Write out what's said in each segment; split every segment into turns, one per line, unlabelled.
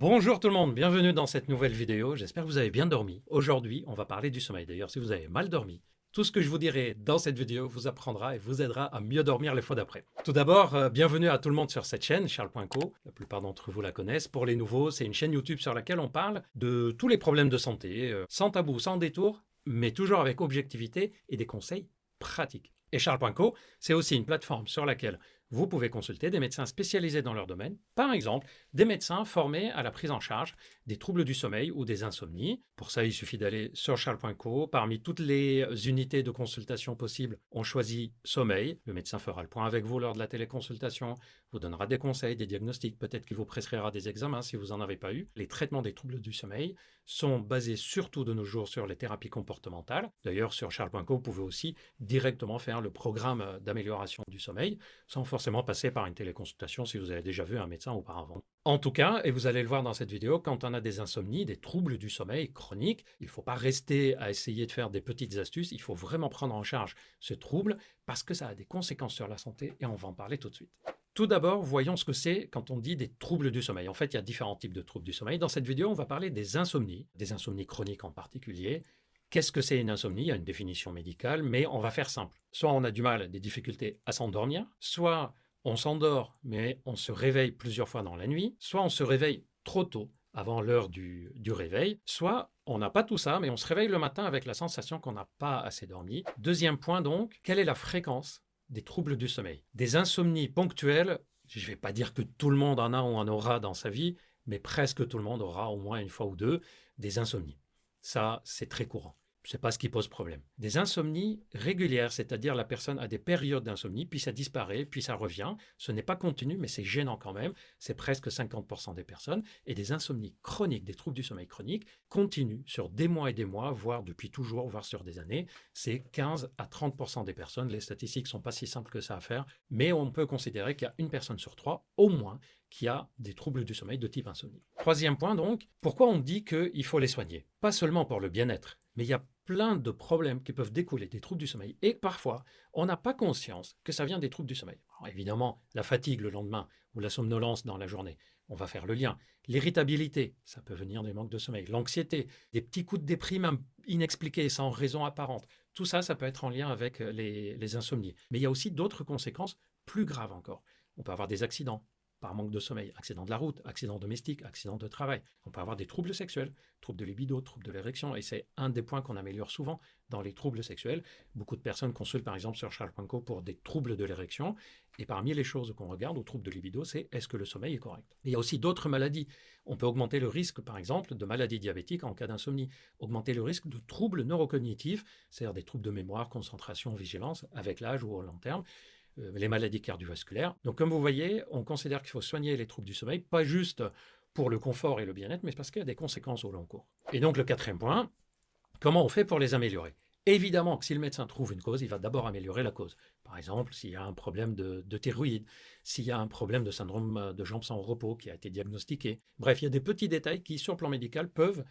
Bonjour tout le monde, bienvenue dans cette nouvelle vidéo. J'espère que vous avez bien dormi. Aujourd'hui, on va parler du sommeil. D'ailleurs, si vous avez mal dormi, tout ce que je vous dirai dans cette vidéo vous apprendra et vous aidera à mieux dormir les fois d'après. Tout d'abord, bienvenue à tout le monde sur cette chaîne, Charles.co. La plupart d'entre vous la connaissent. Pour les nouveaux, c'est une chaîne YouTube sur laquelle on parle de tous les problèmes de santé, sans tabou, sans détour, mais toujours avec objectivité et des conseils pratiques. Et Charles.co, c'est aussi une plateforme sur laquelle vous pouvez consulter des médecins spécialisés dans leur domaine, par exemple des médecins formés à la prise en charge des troubles du sommeil ou des insomnies. Pour ça, il suffit d'aller sur charles.co. Parmi toutes les unités de consultation possibles, on choisit sommeil. Le médecin fera le point avec vous lors de la téléconsultation, vous donnera des conseils, des diagnostics, peut-être qu'il vous prescrira des examens si vous n'en avez pas eu. Les traitements des troubles du sommeil sont basés surtout de nos jours sur les thérapies comportementales. D'ailleurs, sur charles.co, vous pouvez aussi directement faire le programme d'amélioration du sommeil sans forcément passer par une téléconsultation si vous avez déjà vu un médecin auparavant. En tout cas, et vous allez le voir dans cette vidéo, quand on a des insomnies, des troubles du sommeil chroniques, il ne faut pas rester à essayer de faire des petites astuces, il faut vraiment prendre en charge ce trouble parce que ça a des conséquences sur la santé et on va en parler tout de suite. Tout d'abord, voyons ce que c'est quand on dit des troubles du sommeil. En fait, il y a différents types de troubles du sommeil. Dans cette vidéo, on va parler des insomnies chroniques en particulier. Qu'est-ce que c'est une insomnie? Il y a une définition médicale, mais on va faire simple. Soit on a du mal, des difficultés à s'endormir, soit on s'endort, mais on se réveille plusieurs fois dans la nuit, soit on se réveille trop tôt, avant l'heure du réveil, soit on n'a pas tout ça, mais on se réveille le matin avec la sensation qu'on n'a pas assez dormi. Deuxième point donc, quelle est la fréquence des troubles du sommeil? Des insomnies ponctuelles, je ne vais pas dire que tout le monde en a ou en aura dans sa vie, mais presque tout le monde aura au moins une fois ou deux des insomnies. Ça, c'est très courant. Ce n'est pas ce qui pose problème. Des insomnies régulières, c'est-à-dire la personne a des périodes d'insomnie, puis ça disparaît, puis ça revient. Ce n'est pas continu, mais c'est gênant quand même. C'est presque 50% des personnes. Et des insomnies chroniques, des troubles du sommeil chroniques, continuent sur des mois et des mois, voire depuis toujours, voire sur des années. C'est 15 à 30% des personnes. Les statistiques ne sont pas si simples que ça à faire, mais on peut considérer qu'il y a une personne sur trois, au moins, qui a des troubles du sommeil de type insomnie. Troisième point donc, pourquoi on dit qu'il faut les soigner? Pas seulement pour le bien-être, mais il y a plein de problèmes qui peuvent découler des troubles du sommeil. Et parfois, on n'a pas conscience que ça vient des troubles du sommeil. Alors évidemment, la fatigue le lendemain ou la somnolence dans la journée, on va faire le lien. L'irritabilité, ça peut venir des manques de sommeil. L'anxiété, des petits coups de déprime inexpliqués, sans raison apparente. Tout ça, ça peut être en lien avec les insomnies. Mais il y a aussi d'autres conséquences plus graves encore. On peut avoir des accidents par manque de sommeil, accident de la route, accident domestique, accident de travail. On peut avoir des troubles sexuels, troubles de libido, troubles de l'érection, et c'est un des points qu'on améliore souvent dans les troubles sexuels. Beaucoup de personnes consultent par exemple sur charles.co pour des troubles de l'érection, et parmi les choses qu'on regarde aux troubles de libido, c'est est-ce que le sommeil est correct. Il y a aussi d'autres maladies. On peut augmenter le risque par exemple de maladies diabétiques en cas d'insomnie, augmenter le risque de troubles neurocognitifs, c'est-à-dire des troubles de mémoire, concentration, vigilance, avec l'âge ou au long terme, les maladies cardiovasculaires. Donc comme vous voyez, on considère qu'il faut soigner les troubles du sommeil, pas juste pour le confort et le bien-être, mais parce qu'il y a des conséquences au long cours. Et donc le quatrième point, comment on fait pour les améliorer? Évidemment que si le médecin trouve une cause, il va d'abord améliorer la cause. Par exemple, s'il y a un problème de thyroïde, s'il y a un problème de syndrome de jambes sans repos qui a été diagnostiqué. Bref, il y a des petits détails qui, sur le plan médical, peuvent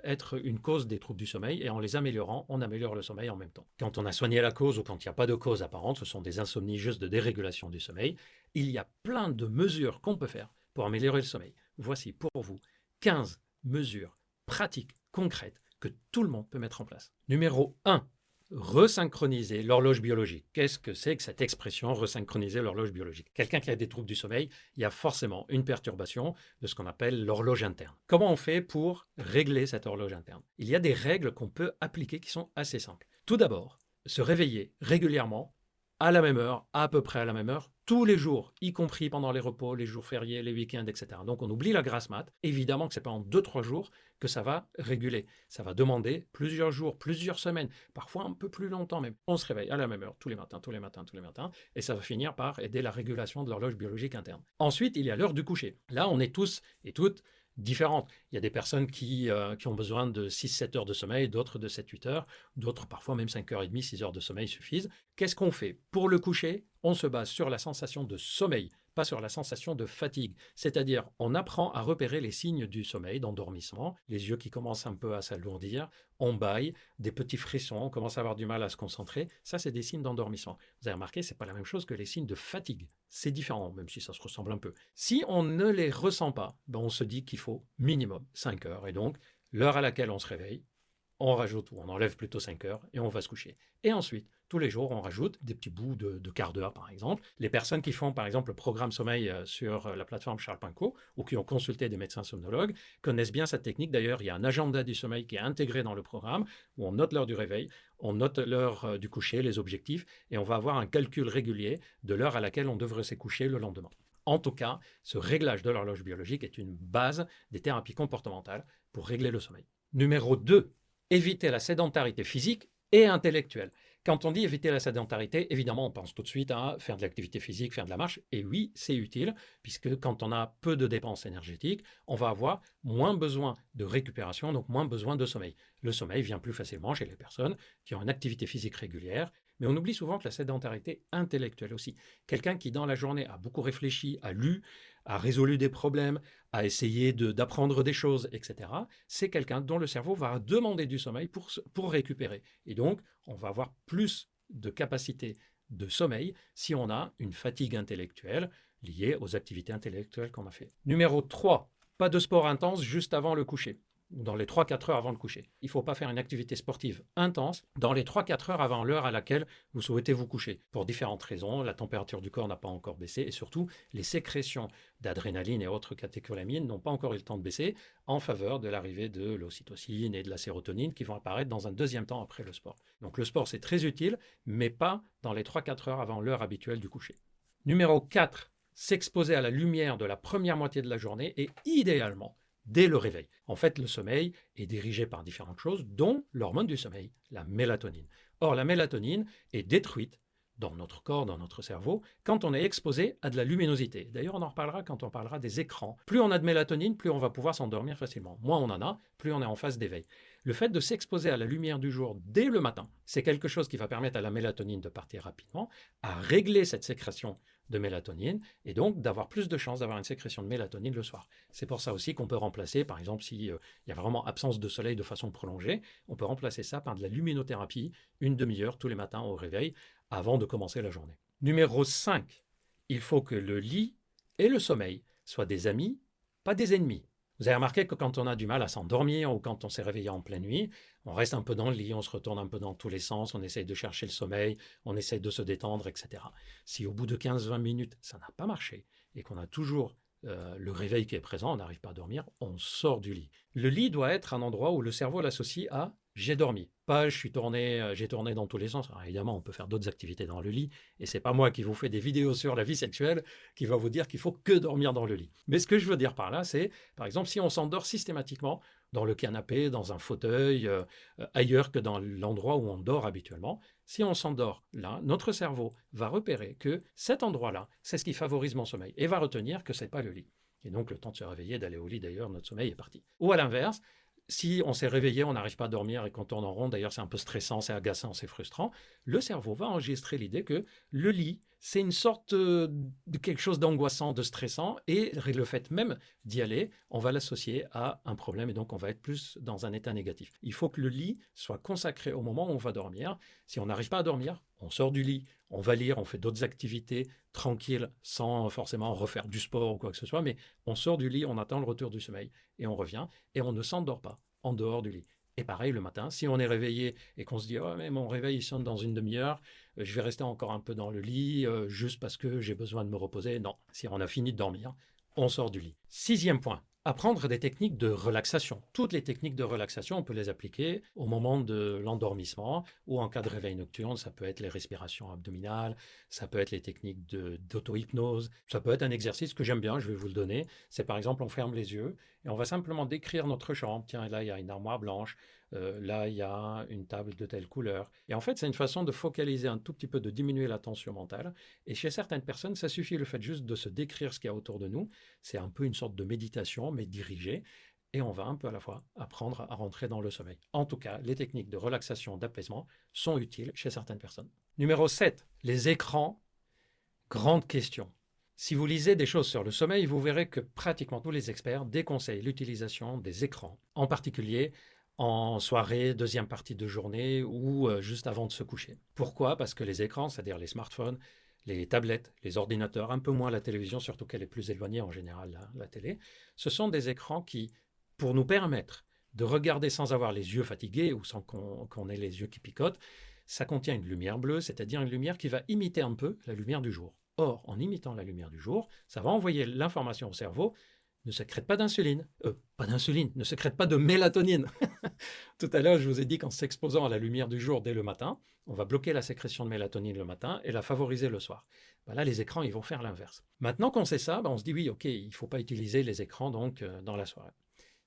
être une cause des troubles du sommeil et en les améliorant, on améliore le sommeil en même temps. Quand on a soigné la cause ou quand il n'y a pas de cause apparente, ce sont des insomnies juste de dérégulation du sommeil, il y a plein de mesures qu'on peut faire pour améliorer le sommeil. Voici pour vous 15 mesures pratiques, concrètes, que tout le monde peut mettre en place. Numéro 1, resynchroniser l'horloge biologique. Qu'est-ce que c'est que cette expression, resynchroniser l'horloge biologique? Quelqu'un qui a des troubles du sommeil, il y a forcément une perturbation de ce qu'on appelle l'horloge interne. Comment on fait pour régler cette horloge interne? Il y a des règles qu'on peut appliquer qui sont assez simples. Tout d'abord, se réveiller régulièrement à la même heure, à peu près à la même heure, tous les jours, y compris pendant les repos, les jours fériés, les week-ends, etc. Donc on oublie la grasse mat. Évidemment que ce n'est pas en 2-3 jours que ça va réguler. Ça va demander plusieurs jours, plusieurs semaines, parfois un peu plus longtemps même. On se réveille à la même heure, tous les matins, tous les matins, tous les matins, et ça va finir par aider la régulation de l'horloge biologique interne. Ensuite, il y a l'heure du coucher. Là, on est tous et toutes différentes. Il y a des personnes qui ont besoin de 6-7 heures de sommeil, d'autres de 7-8 heures, d'autres parfois même 5h30, 6 heures de sommeil suffisent. Qu'est-ce qu'on fait? Pour le coucher, on se base sur la sensation de sommeil pas sur la sensation de fatigue. C'est-à-dire, on apprend à repérer les signes du sommeil, d'endormissement, les yeux qui commencent un peu à s'alourdir, on bâille, des petits frissons, on commence à avoir du mal à se concentrer. Ça, c'est des signes d'endormissement. Vous avez remarqué, ce n'est pas la même chose que les signes de fatigue. C'est différent, même si ça se ressemble un peu. Si on ne les ressent pas, ben on se dit qu'il faut minimum 5 heures. Et donc, l'heure à laquelle on se réveille, on rajoute, ou on enlève plutôt 5 heures et on va se coucher. Et ensuite, tous les jours, on rajoute des petits bouts de quart d'heure, par exemple. Les personnes qui font, par exemple, le programme sommeil sur la plateforme Charles.co ou qui ont consulté des médecins somnologues connaissent bien cette technique. D'ailleurs, il y a un agenda du sommeil qui est intégré dans le programme où on note l'heure du réveil, on note l'heure du coucher, les objectifs, et on va avoir un calcul régulier de l'heure à laquelle on devrait se coucher le lendemain. En tout cas, ce réglage de l'horloge biologique est une base des thérapies comportementales pour régler le sommeil. Numéro 2, éviter la sédentarité physique et intellectuelle. Quand on dit éviter la sédentarité, évidemment, on pense tout de suite à faire de l'activité physique, faire de la marche. Et oui, c'est utile, puisque quand on a peu de dépenses énergétiques, on va avoir moins besoin de récupération, donc moins besoin de sommeil. Le sommeil vient plus facilement chez les personnes qui ont une activité physique régulière. Mais on oublie souvent que la sédentarité intellectuelle aussi. Quelqu'un qui, dans la journée, a beaucoup réfléchi, a lu, a résolu des problèmes, a essayé d'apprendre des choses, etc., c'est quelqu'un dont le cerveau va demander du sommeil pour récupérer. Et donc, on va avoir plus de capacité de sommeil si on a une fatigue intellectuelle liée aux activités intellectuelles qu'on a fait. Numéro 3, pas de sport intense juste avant le coucher, ou dans les 3-4 heures avant le coucher. Il ne faut pas faire une activité sportive intense dans les 3-4 heures avant l'heure à laquelle vous souhaitez vous coucher. Pour différentes raisons, la température du corps n'a pas encore baissé et surtout, les sécrétions d'adrénaline et autres catécholamines n'ont pas encore eu le temps de baisser en faveur de l'arrivée de l'ocytocine et de la sérotonine qui vont apparaître dans un deuxième temps après le sport. Donc le sport, c'est très utile, mais pas dans les 3-4 heures avant l'heure habituelle du coucher. Numéro 4, s'exposer à la lumière de la première moitié de la journée et idéalement dès le réveil. En fait, le sommeil est dirigé par différentes choses, dont l'hormone du sommeil, la mélatonine. Or, la mélatonine est détruite dans notre corps, dans notre cerveau, quand on est exposé à de la luminosité. D'ailleurs, on en reparlera quand on parlera des écrans. Plus on a de mélatonine, plus on va pouvoir s'endormir facilement. Moins on en a, plus on est en phase d'éveil. Le fait de s'exposer à la lumière du jour dès le matin, c'est quelque chose qui va permettre à la mélatonine de partir rapidement, à régler cette sécrétion de mélatonine et donc d'avoir plus de chances d'avoir une sécrétion de mélatonine le soir. C'est pour ça aussi qu'on peut remplacer, par exemple, s'il y a vraiment absence de soleil de façon prolongée, on peut remplacer ça par de la luminothérapie, une demi-heure tous les matins au réveil avant de commencer la journée. Numéro 5, il faut que le lit et le sommeil soient des amis, pas des ennemis. Vous avez remarqué que quand on a du mal à s'endormir ou quand on s'est réveillé en pleine nuit, on reste un peu dans le lit, on se retourne un peu dans tous les sens, on essaye de chercher le sommeil, on essaye de se détendre, etc. Si au bout de 15-20 minutes, ça n'a pas marché et qu'on a toujours le réveil qui est présent, on n'arrive pas à dormir, on sort du lit. Le lit doit être un endroit où le cerveau l'associe à j'ai dormi. Pas j'ai tourné dans tous les sens. Alors évidemment, on peut faire d'autres activités dans le lit, et c'est pas moi qui vous fais des vidéos sur la vie sexuelle qui va vous dire qu'il faut que dormir dans le lit. Mais ce que je veux dire par là, c'est, par exemple, si on s'endort systématiquement dans le canapé, dans un fauteuil, ailleurs que dans l'endroit où on dort habituellement, si on s'endort là, notre cerveau va repérer que cet endroit-là, c'est ce qui favorise mon sommeil, et va retenir que c'est pas le lit. Et donc, le temps de se réveiller, d'aller au lit d'ailleurs, notre sommeil est parti. Ou à l'inverse, si on s'est réveillé, on n'arrive pas à dormir et qu'on tourne en rond, d'ailleurs c'est un peu stressant, c'est agaçant, c'est frustrant, le cerveau va enregistrer l'idée que le lit, c'est une sorte de quelque chose d'angoissant, de stressant, et le fait même d'y aller, on va l'associer à un problème et donc on va être plus dans un état négatif. Il faut que le lit soit consacré au moment où on va dormir. Si on n'arrive pas à dormir, on sort du lit, on va lire, on fait d'autres activités tranquilles sans forcément refaire du sport ou quoi que ce soit, mais on sort du lit, on attend le retour du sommeil et on revient et on ne s'endort pas en dehors du lit. Et pareil le matin, si on est réveillé et qu'on se dit « Oh mais mon réveil il sonne dans une demi-heure, je vais rester encore un peu dans le lit juste parce que j'ai besoin de me reposer », non, si on a fini de dormir, on sort du lit. 6e point, apprendre des techniques de relaxation. Toutes les techniques de relaxation, on peut les appliquer au moment de l'endormissement ou en cas de réveil nocturne. Ça peut être les respirations abdominales, ça peut être les techniques d'auto-hypnose, ça peut être un exercice que j'aime bien, je vais vous le donner. C'est par exemple, on ferme les yeux et on va simplement décrire notre chambre. Tiens, là, il y a une armoire blanche. Là, il y a une table de telle couleur. Et en fait, c'est une façon de focaliser un tout petit peu, de diminuer la tension mentale. Et chez certaines personnes, ça suffit le fait juste de se décrire ce qu'il y a autour de nous. C'est un peu une sorte de méditation, mais dirigée. Et on va un peu à la fois apprendre à rentrer dans le sommeil. En tout cas, les techniques de relaxation, d'apaisement sont utiles chez certaines personnes. Numéro 7, les écrans. Grande question. Si vous lisez des choses sur le sommeil, vous verrez que pratiquement tous les experts déconseillent l'utilisation des écrans, en particulier en soirée, deuxième partie de journée ou juste avant de se coucher. Pourquoi? Parce que les écrans, c'est-à-dire les smartphones, les tablettes, les ordinateurs, un peu moins la télévision, surtout qu'elle est plus éloignée en général, la télé, ce sont des écrans qui, pour nous permettre de regarder sans avoir les yeux fatigués ou sans qu'on ait les yeux qui picotent, ça contient une lumière bleue, c'est-à-dire une lumière qui va imiter un peu la lumière du jour. Or, en imitant la lumière du jour, ça va envoyer l'information au cerveau, ne sécrète pas d'insuline, ne sécrète pas de mélatonine. Tout à l'heure, je vous ai dit qu'en s'exposant à la lumière du jour dès le matin, on va bloquer la sécrétion de mélatonine le matin et la favoriser le soir. Ben là, les écrans, ils vont faire l'inverse. Maintenant qu'on sait ça, on se dit oui, ok, il ne faut pas utiliser les écrans donc dans la soirée.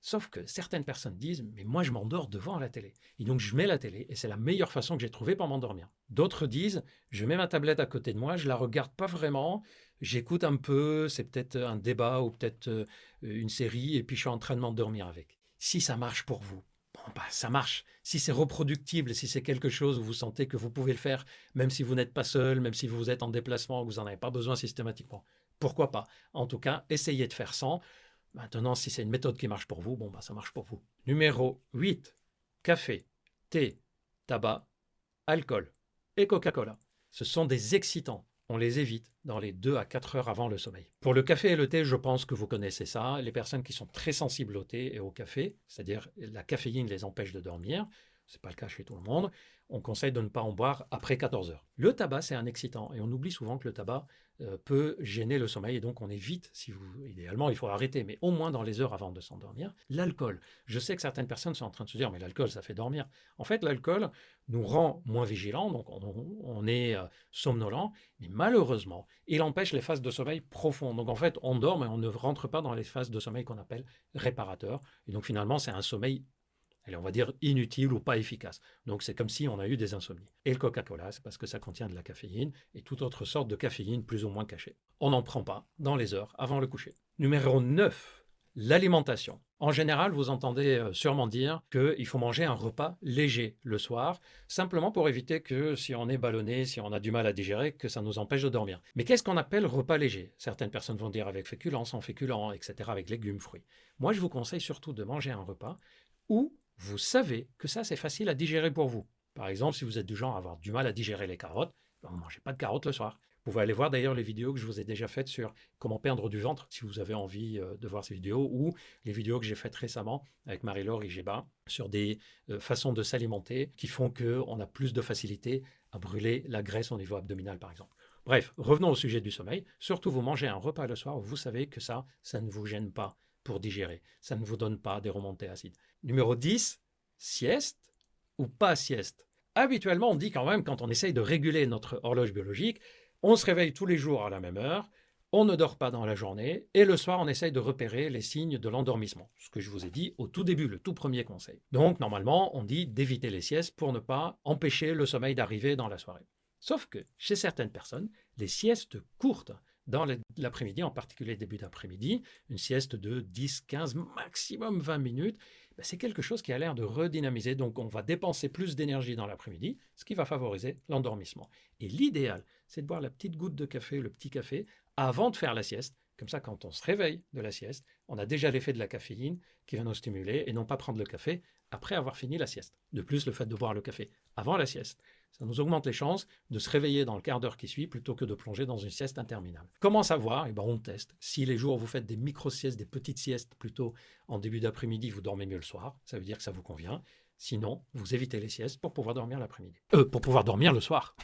Sauf que certaines personnes disent « mais moi je m'endors devant la télé ». Et donc je mets la télé et c'est la meilleure façon que j'ai trouvée pour m'endormir. D'autres disent « je mets ma tablette à côté de moi, je la regarde pas vraiment, j'écoute un peu, c'est peut-être un débat ou peut-être une série et puis je suis en train de m'endormir avec ». Si ça marche pour vous, bon bah ça marche. Si c'est reproductible, si c'est quelque chose où vous sentez que vous pouvez le faire, même si vous n'êtes pas seul, même si vous êtes en déplacement, vous n'en avez pas besoin systématiquement, pourquoi pas? En tout cas, essayez de faire sans. Maintenant, si c'est une méthode qui marche pour vous, bon, bah, ça marche pour vous. Numéro 8, café, thé, tabac, alcool et Coca-Cola. Ce sont des excitants. On les évite dans les 2 à 4 heures avant le sommeil. Pour le café et le thé, je pense que vous connaissez ça. Les personnes qui sont très sensibles au thé et au café, c'est-à-dire la caféine les empêche de dormir, ce n'est pas le cas chez tout le monde, on conseille de ne pas en boire après 14 heures. Le tabac, c'est un excitant et on oublie souvent que le tabac peut gêner le sommeil et donc on évite, idéalement il faut arrêter, mais au moins dans les heures avant de s'endormir. L'alcool, je sais que certaines personnes sont en train de se dire mais l'alcool ça fait dormir. En fait l'alcool nous rend moins vigilants, donc on est somnolent, mais malheureusement il empêche les phases de sommeil profondes. Donc en fait on dort mais on ne rentre pas dans les phases de sommeil qu'on appelle réparateurs et donc finalement c'est un sommeil, allez, on va dire inutile ou pas efficace. Donc c'est comme si on a eu des insomnies. Et le Coca-Cola, c'est parce que ça contient de la caféine et toute autre sorte de caféine plus ou moins cachée. On n'en prend pas dans les heures avant le coucher. Numéro 9, l'alimentation. En général, vous entendez sûrement dire qu'il faut manger un repas léger le soir, simplement pour éviter que si on est ballonné, si on a du mal à digérer, que ça nous empêche de dormir. Mais qu'est-ce qu'on appelle repas léger? Certaines personnes vont dire avec féculents, sans féculents, etc., avec légumes, fruits. Moi, je vous conseille surtout de manger un repas où vous savez que ça, c'est facile à digérer pour vous. Par exemple, si vous êtes du genre à avoir du mal à digérer les carottes, vous ne mangez pas de carottes le soir. Vous pouvez aller voir d'ailleurs les vidéos que je vous ai déjà faites sur comment perdre du ventre, si vous avez envie de voir ces vidéos, ou les vidéos que j'ai faites récemment avec Marie-Laure Igeba sur des façons de s'alimenter qui font qu'on a plus de facilité à brûler la graisse au niveau abdominal, par exemple. Bref, revenons au sujet du sommeil. Surtout, vous mangez un repas le soir où vous savez que ça ne vous gêne pas pour digérer. Ça ne vous donne pas des remontées acides. Numéro 10, sieste ou pas sieste. Habituellement, on dit quand même, quand on essaye de réguler notre horloge biologique, on se réveille tous les jours à la même heure, on ne dort pas dans la journée, et le soir, on essaye de repérer les signes de l'endormissement. Ce que je vous ai dit au tout début, le tout premier conseil. Donc, normalement, on dit d'éviter les siestes pour ne pas empêcher le sommeil d'arriver dans la soirée. Sauf que, chez certaines personnes, les siestes courtes dans l'après-midi, en particulier début d'après-midi, une sieste de 10, 15, maximum 20 minutes, c'est quelque chose qui a l'air de redynamiser. Donc, on va dépenser plus d'énergie dans l'après-midi, ce qui va favoriser l'endormissement. Et l'idéal, c'est de boire la petite goutte de café, le petit café, avant de faire la sieste. Comme ça, quand on se réveille de la sieste, on a déjà l'effet de la caféine qui va nous stimuler et non pas prendre le café après avoir fini la sieste. De plus, le fait de boire le café avant la sieste, ça nous augmente les chances de se réveiller dans le quart d'heure qui suit plutôt que de plonger dans une sieste interminable. Comment savoir? On teste. Si les jours où vous faites des micro-siestes, des petites siestes plutôt en début d'après-midi, vous dormez mieux le soir, ça veut dire que ça vous convient. Sinon, vous évitez les siestes pour pouvoir dormir l'après-midi. Pour pouvoir dormir le soir.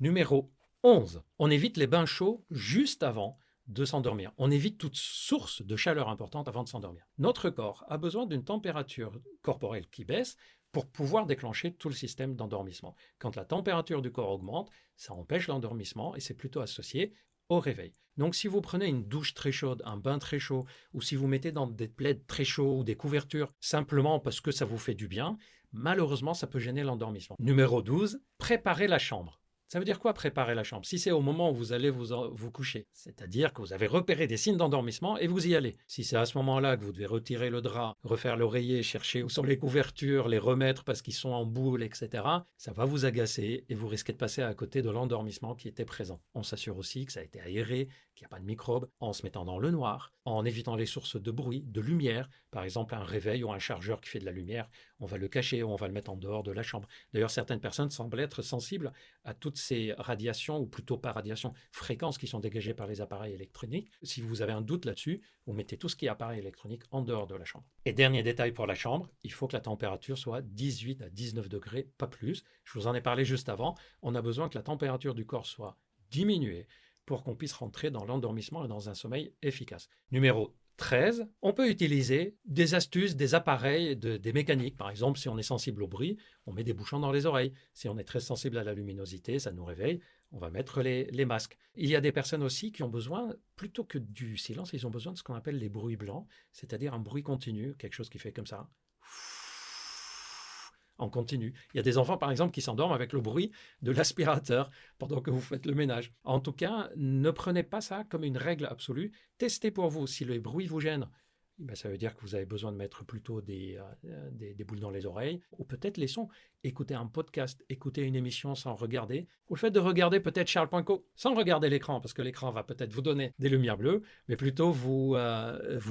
Numéro 11. On évite les bains chauds juste avant de s'endormir. On évite toute source de chaleur importante avant de s'endormir. Notre corps a besoin d'une température corporelle qui baisse pour pouvoir déclencher tout le système d'endormissement. Quand la température du corps augmente, ça empêche l'endormissement et c'est plutôt associé au réveil. Donc si vous prenez une douche très chaude, un bain très chaud, ou si vous mettez dans des plaids très chauds ou des couvertures simplement parce que ça vous fait du bien, malheureusement ça peut gêner l'endormissement. Numéro 12, préparez la chambre. Ça veut dire quoi préparer la chambre? Si c'est au moment où vous allez vous coucher, c'est-à-dire que vous avez repéré des signes d'endormissement et vous y allez. Si c'est à ce moment-là que vous devez retirer le drap, refaire l'oreiller, chercher où sont les couvertures, les remettre parce qu'ils sont en boule, etc., ça va vous agacer et vous risquez de passer à côté de l'endormissement qui était présent. On s'assure aussi que ça a été aéré, qu'il n'y a pas de microbes, en se mettant dans le noir, en évitant les sources de bruit, de lumière, par exemple un réveil ou un chargeur qui fait de la lumière, on va le cacher ou on va le mettre en dehors de la chambre. D'ailleurs, certaines personnes semblent être sensibles à toutes ces radiations, ou plutôt pas radiations, fréquences qui sont dégagées par les appareils électroniques. Si vous avez un doute là-dessus, vous mettez tout ce qui est appareil électronique en dehors de la chambre. Et dernier détail pour la chambre, il faut que la température soit 18 à 19 degrés, pas plus. Je vous en ai parlé juste avant. On a besoin que la température du corps soit diminuée pour qu'on puisse rentrer dans l'endormissement et dans un sommeil efficace. Numéro 13, on peut utiliser des astuces, des appareils, des mécaniques. Par exemple, si on est sensible au bruit, on met des bouchons dans les oreilles. Si on est très sensible à la luminosité, ça nous réveille, on va mettre les masques. Il y a des personnes aussi qui ont besoin, plutôt que du silence, ils ont besoin de ce qu'on appelle les bruits blancs, c'est-à-dire un bruit continu, quelque chose qui fait comme ça, en continu. Il y a des enfants, par exemple, qui s'endorment avec le bruit de l'aspirateur pendant que vous faites le ménage. En tout cas, ne prenez pas ça comme une règle absolue. Testez pour vous. Si le bruit vous gêne, ça veut dire que vous avez besoin de mettre plutôt des boules dans les oreilles, ou peut-être les sons. Écoutez un podcast, écoutez une émission sans regarder, ou le fait de regarder peut-être Charles.co, sans regarder l'écran, parce que l'écran va peut-être vous donner des lumières bleues, mais plutôt vous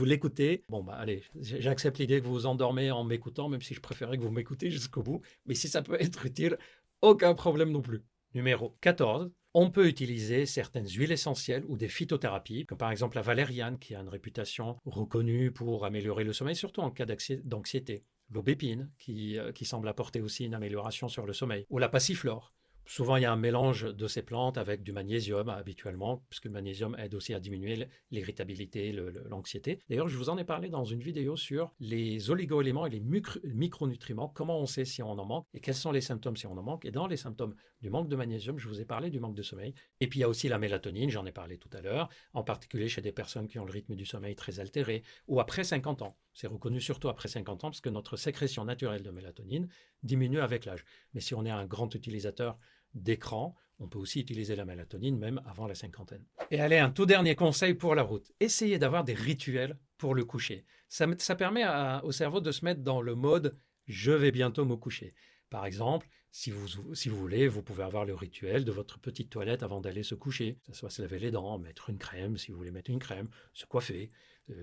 l'écoutez. Bon, allez, j'accepte l'idée que vous vous endormez en m'écoutant, même si je préférais que vous m'écoutez jusqu'au bout, mais si ça peut être utile, aucun problème non plus. Numéro 14, on peut utiliser certaines huiles essentielles ou des phytothérapies, comme par exemple la valériane, qui a une réputation reconnue pour améliorer le sommeil, surtout en cas d'anxiété. L'aubépine, qui semble apporter aussi une amélioration sur le sommeil. Ou la passiflore. Souvent, il y a un mélange de ces plantes avec du magnésium habituellement, puisque le magnésium aide aussi à diminuer l'irritabilité, l'anxiété. D'ailleurs, je vous en ai parlé dans une vidéo sur les oligo-éléments et les micronutriments, comment on sait si on en manque et quels sont les symptômes si on en manque. Et dans les symptômes du manque de magnésium, je vous ai parlé du manque de sommeil. Et puis, il y a aussi la mélatonine, j'en ai parlé tout à l'heure, en particulier chez des personnes qui ont le rythme du sommeil très altéré ou après 50 ans. C'est reconnu surtout après 50 ans parce que notre sécrétion naturelle de mélatonine diminue avec l'âge. Mais si on est un grand utilisateur d'écran, on peut aussi utiliser la mélatonine même avant la cinquantaine. Et allez, un tout dernier conseil pour la route. Essayez d'avoir des rituels pour le coucher. Ça permet au cerveau de se mettre dans le mode « je vais bientôt me coucher ». Par exemple, si vous voulez, vous pouvez avoir le rituel de votre petite toilette avant d'aller se coucher. Que ce soit se laver les dents, mettre une crème, si vous voulez mettre une crème, se coiffer,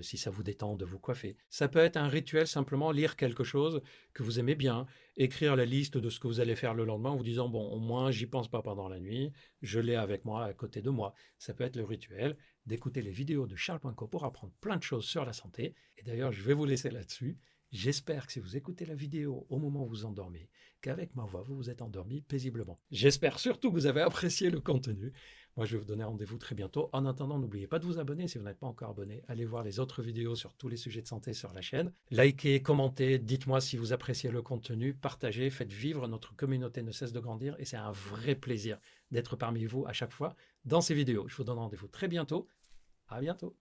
si ça vous détend de vous coiffer. Ça peut être un rituel, simplement lire quelque chose que vous aimez bien, écrire la liste de ce que vous allez faire le lendemain en vous disant, bon, au moins, j'y pense pas pendant la nuit, je l'ai avec moi, à côté de moi. Ça peut être le rituel d'écouter les vidéos de Charles.co pour apprendre plein de choses sur la santé. Et d'ailleurs, je vais vous laisser là-dessus. J'espère que si vous écoutez la vidéo au moment où vous endormez, qu'avec ma voix, vous vous êtes endormi paisiblement. J'espère surtout que vous avez apprécié le contenu. Moi, je vais vous donner rendez-vous très bientôt. En attendant, n'oubliez pas de vous abonner si vous n'êtes pas encore abonné. Allez voir les autres vidéos sur tous les sujets de santé sur la chaîne. Likez, commentez, dites-moi si vous appréciez le contenu, partagez, faites vivre. Notre communauté ne cesse de grandir et c'est un vrai plaisir d'être parmi vous à chaque fois dans ces vidéos. Je vous donne rendez-vous très bientôt. À bientôt.